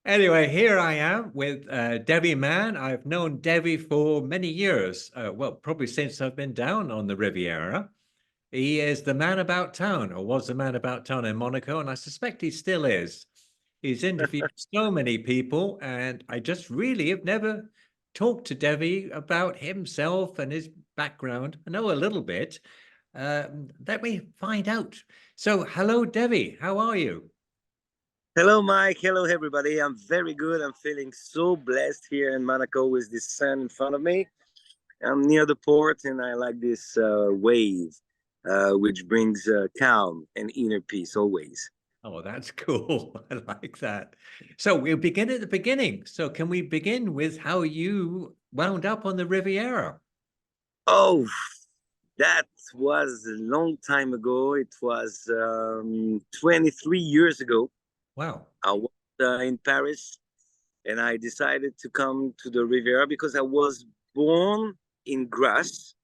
Anyway, here I am with Devy Man. I've known Devy for many years. Well, probably since I've been down on the Riviera. He is the man about town, or was the man about town in Monaco, and I suspect he still is. He's interviewed so many people, and I just really have never talked to Devy about himself and his background. I know a little bit. Let me find out. So, hello, Devy. How are you? Hello, Mike. Hello, everybody. I'm very good. I'm feeling so blessed here in Monaco with this sun in front of me. I'm near the port and I like this wave, which brings calm and inner peace always. Oh, that's cool. I like that. So we'll begin at the beginning. So can we begin with how you wound up on the Riviera? Oh, that was a long time ago. It was 23 years ago. Wow. I was in Paris and I decided to come to the Riviera because I was born in Grasse.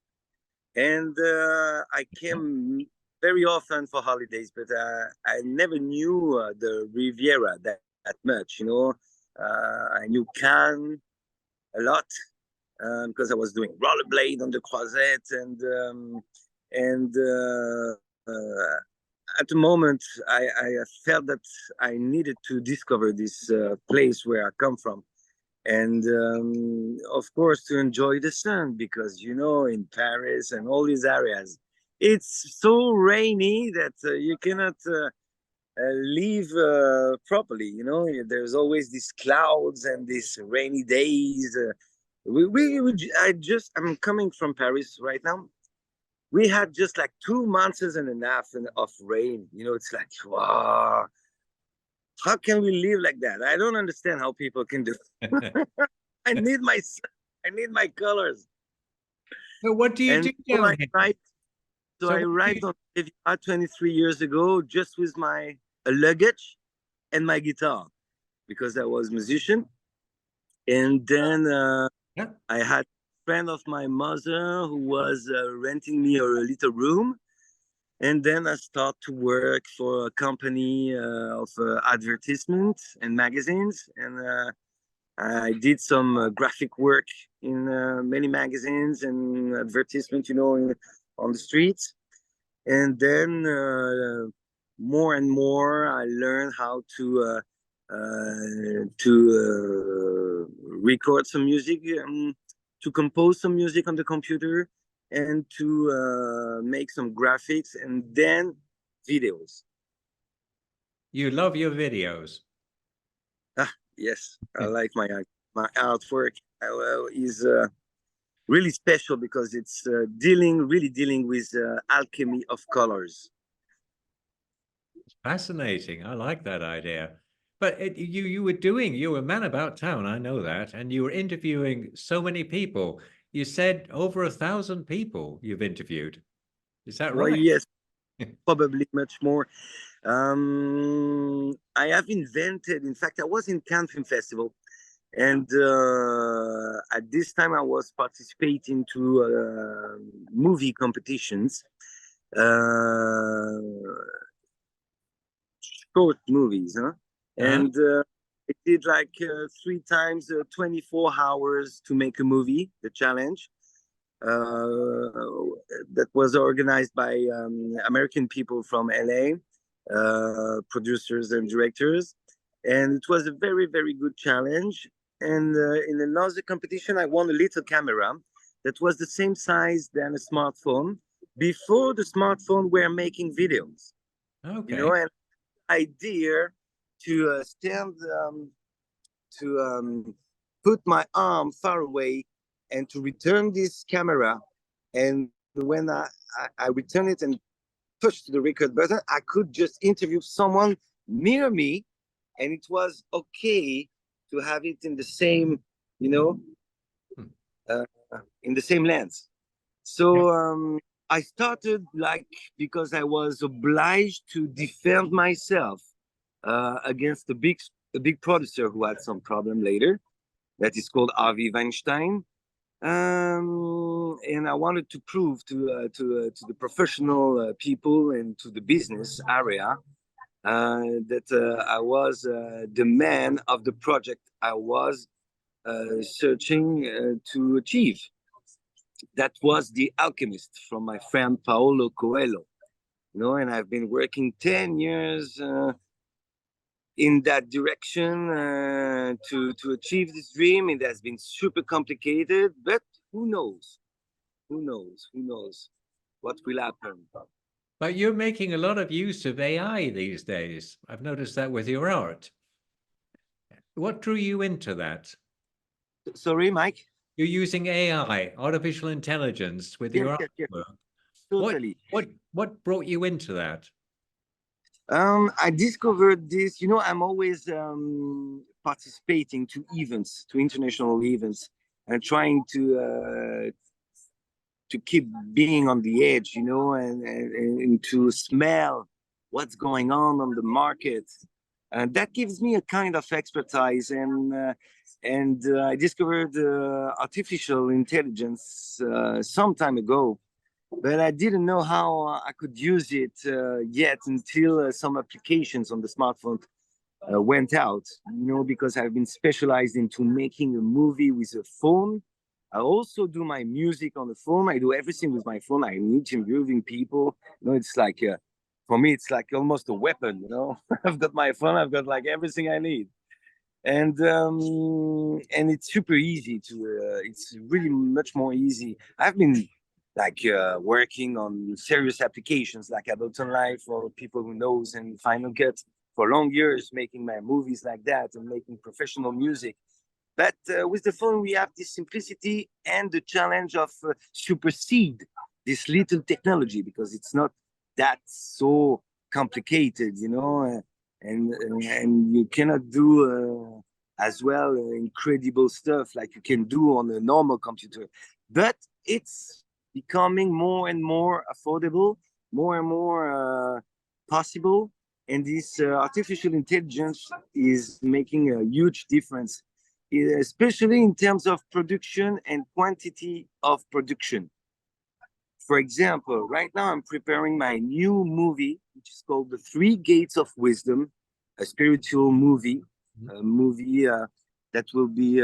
And I came very often for holidays, but I never knew the Riviera that much. I knew Cannes a lot because I was doing rollerblade on the Croisette, and at the moment I felt that I needed to discover this place where I come from and of course to enjoy the sun because in Paris and all these areas it's so rainy that you cannot live properly. There's always these clouds and these rainy days. I'm coming from Paris right now. We had just like 2 months and a half of rain. It's like, wow, how can we live like that? I don't understand how people can do. I need my I need my colors. So what do you And do down here? so So I what do you, arrived on Riviera 23 years ago, just with my luggage and my guitar, because I was a musician. And then yeah. I had a friend of my mother who was renting me a little room. And then I start to work for a company of advertisements and magazines. And I did some graphic work in many magazines and advertisements, on the streets. And then more and more, I learned how record some music, to compose some music on the computer, and to make some graphics, and then videos. You love your videos. Ah, yes, I like my artwork. Is really special because it's really dealing with alchemy of colors. Fascinating. I like that idea. But you were a man about town, I know that, and you were interviewing so many people. You said over 1,000 people you've interviewed. Is that Well, right? yes, probably much more. I have invented. In fact, I was in Cannes Film Festival, and at this time I was participating to movie competitions, uh, short movies, huh? Uh-huh. And I did like three times 24 hours to make a movie, the challenge. That was organized by American people from LA, producers and directors. And it was a very, very good challenge. And in another competition, I won a little camera that was the same size than a smartphone. Before the smartphone, were making videos, Okay. and idea to stand to put my arm far away and to return this camera. And when I return it and push the record button, I could just interview someone near me, and it was okay to have it in the same, you know, Hmm. uh, in the same lens. Yeah. So I started like because I was obliged to defend myself against a big producer who had some problem later. That is called Harvey Weinstein. And I wanted to prove to the professional people and to the business area that I was the man of the project I was searching to achieve. That was The Alchemist from my friend Paolo Coelho. You know, and I've been working 10 years in that direction to achieve this dream. It has been super complicated, but who knows? Who knows? Who knows what will happen? But you're making a lot of use of AI these days. I've noticed that with your art. What drew you into that? Sorry, Mike. You're using AI, artificial intelligence, with Yes, your yes, yes, artwork. What totally. what brought you into that? I discovered this. You know, I'm always participating to events, to international events, and trying to keep being on the edge, you know, and to smell what's going on the market. And that gives me a kind of expertise. And I discovered artificial intelligence some time ago, but I didn't know how I could use it yet until some applications on the smartphone went out, you know, because I've been specialized into making a movie with a phone. I also do my music on the phone. I do everything with my phone. I need interviewing people. You know, it's like, for me, it's like almost a weapon, you know. I've got my phone, I've got like everything I need. And it's super easy to, it's really much more easy. I've been like working on serious applications like Ableton Live for people who knows and Final Cut for long years, making my movies like that and making professional music. But with the phone, we have this simplicity and the challenge of supersede this little technology because it's not that so complicated, you know, and you cannot do as well incredible stuff like you can do on a normal computer. But it's becoming more and more affordable, more and more possible, and this artificial intelligence is making a huge difference, especially in terms of production and quantity of production. For example, right now I'm preparing my new movie, which is called The Three Gates of Wisdom, a spiritual movie, a movie that will be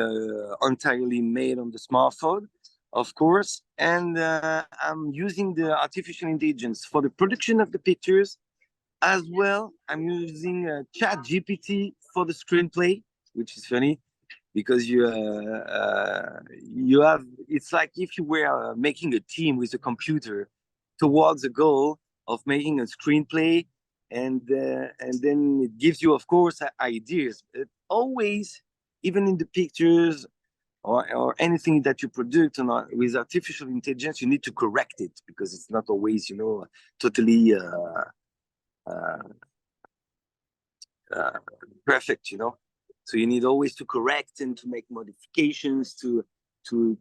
entirely made on the smartphone, of course. And I'm using the artificial intelligence for the production of the pictures. As well, I'm using Chat GPT for the screenplay, which is funny because you have, it's like if you were making a team with a computer towards a goal of making a screenplay, and then it gives you, of course, ideas. But always, even in the pictures or anything that you produce with artificial intelligence, you need to correct it because it's not always, you know, totally uh, uh, perfect, you know. So you need always to correct and to make modifications. To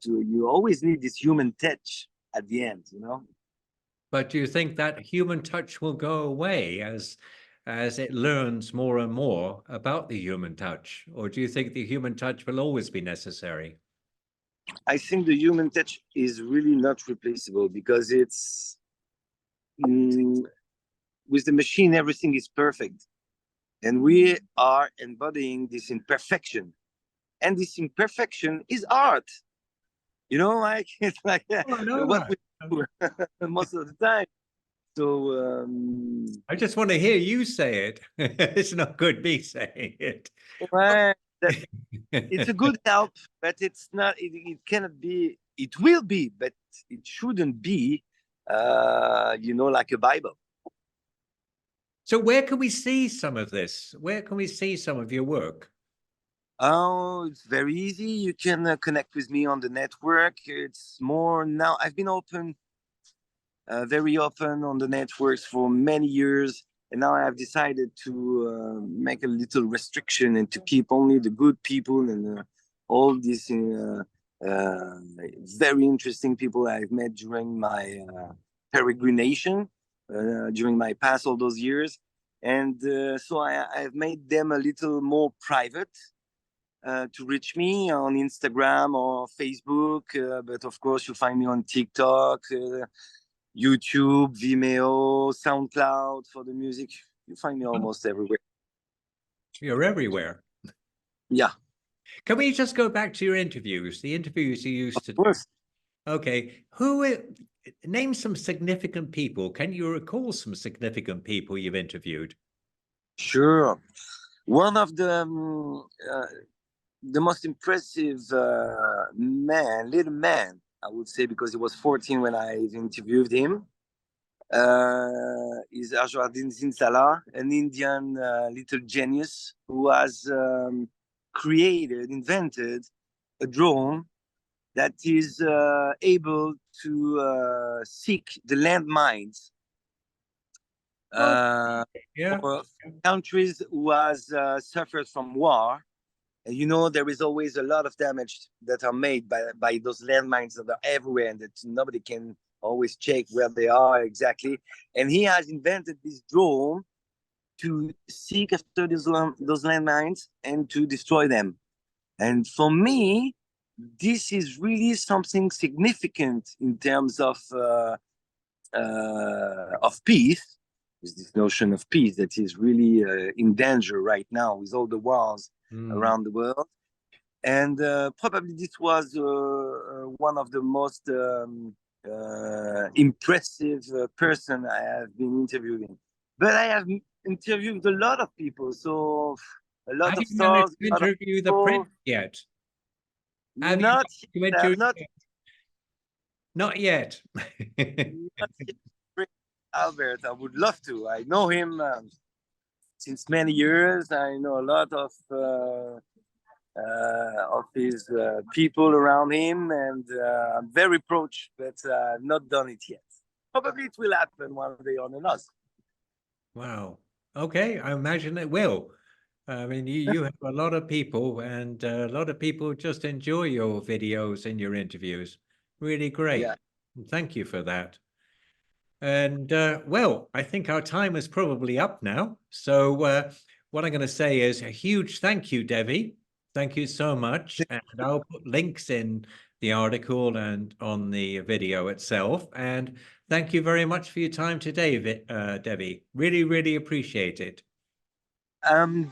you always need this human touch at the end, you know. But do you think that human touch will go away as it learns more and more about the human touch? Or do you think the human touch will always be necessary? I think the human touch is really not replaceable because it's with the machine everything is perfect, and we are embodying this imperfection, and this imperfection is art. You know, like it's like Oh, I know what that. we do most of the time. So I just want to hear you say it. It's not good me saying it. well, it's a good help, but it's not. It cannot be. It will be, but it shouldn't be. You know, like a Bible. So where can we see some of this? Where can we see some of your work? Oh, it's very easy. You can connect with me on the network. It's more now. I've been open very often on the networks for many years, and now I have decided to make a little restriction and to keep only the good people and all these very interesting people I've met during my peregrination, during my past all those years. And so I've made them a little more private to reach me on Instagram or Facebook. But of course, you find me on TikTok, YouTube, Vimeo, SoundCloud for the music. You find me almost everywhere. You're everywhere. Yeah, Can we just go back to your interviews, the interviews you used to of do? course. Okay. Name some significant people. Can you recall some significant people you've interviewed? Sure. One of the most impressive little man, I would say, because he was 14 when I interviewed him, is Ajwardin Zinsala, an Indian little genius who has invented a drone that is able to seek the landmines Oh, uh, yeah. for countries who has suffered from war. And you know, there is always a lot of damage that are made by those landmines that are everywhere and that nobody can always check where they are exactly. And he has invented this drone to seek after those landmines and to destroy them. And for me, this is really something significant in terms of peace. Is this notion of peace that is really in danger right now with all the wars Mm. around the world. And probably this was one of the most impressive person I have been interviewing. But I have interviewed a lot of people, so a lot Have of you managed stars, to a lot of interview the people. prince yet? Have you Not managed to yet, I have interview? not, Not yet. not yet. Albert, I would love to. I know him since many years. I know a lot of his people around him, and I'm very approached, but not done it yet. Probably it will happen one day on another. Wow. Okay, I imagine it will. I mean, you have a lot of people, and a lot of people just enjoy your videos and your interviews. Really great. Yeah. Thank you for that. And well, I think our time is probably up now. So what I'm going to say is a huge thank you, Devi. Thank you so much. And I'll put links in the article and on the video itself. And thank you very much for your time today, Devi. Really, really appreciate it.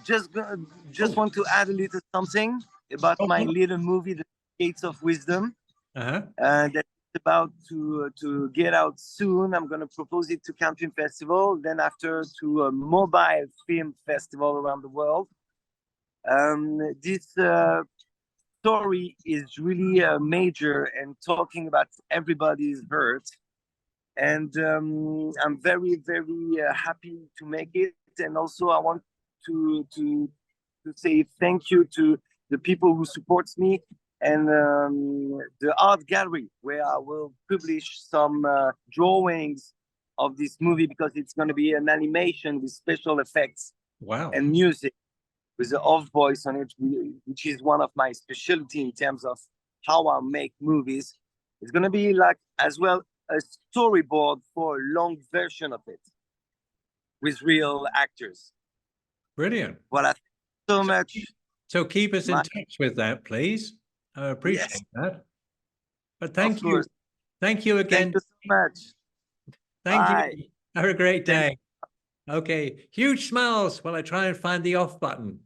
Just Oh, want to add a little something about my oh, little movie, The Gates of Wisdom. uh-huh. That's about to get out soon. I'm going to propose it to Cannes Film Festival, then after to a mobile film festival around the world. This story is really major and talking about everybody's hurt. And I'm very, very happy to make it. And also, I want to say thank you to the people who supports me and the art gallery where I will publish some drawings of this movie because it's going to be an animation with special effects Wow. and music with the off voice on it, which is one of my specialty in terms of how I make movies. It's going to be like as well a storyboard for a long version of it with real actors. Brilliant. Well, I thank you so So, much. so keep us in My, touch with that, please. I yes, appreciate that. But of thank you. course. Thank you Thank again. you so much. Thank you. Bye. Have a great Thank day. Okay. Huge smiles while I try and find the off button.